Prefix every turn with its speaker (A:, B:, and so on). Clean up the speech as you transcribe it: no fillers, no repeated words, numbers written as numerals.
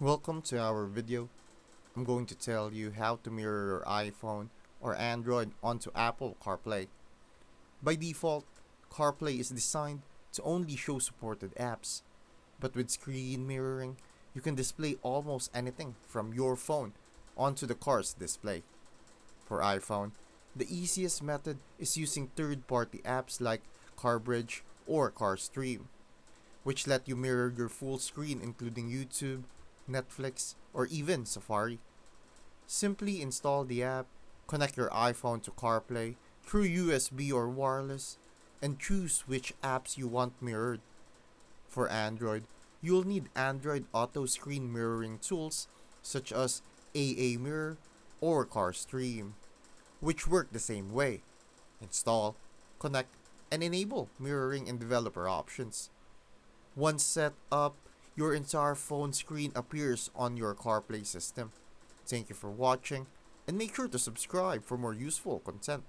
A: Welcome to our video. I'm going to tell you how to mirror your iPhone or Android onto Apple CarPlay. By default, CarPlay is designed to only show supported apps, but with screen mirroring, you can display almost anything from your phone onto the car's display. For iPhone, the easiest method is using third-party apps like CarBridge or CarStream, which let you mirror your full screen including YouTube, Netflix, or even Safari. Simply install the app, connect your iPhone to CarPlay through USB or wireless, and choose which apps you want mirrored. For Android, you'll need Android auto screen mirroring tools such as AA Mirror or CarStream, which work the same way. Install, connect, and enable mirroring in developer options. Once set up, your entire phone screen appears on your CarPlay system. Thank you for watching, and make sure to subscribe for more useful content.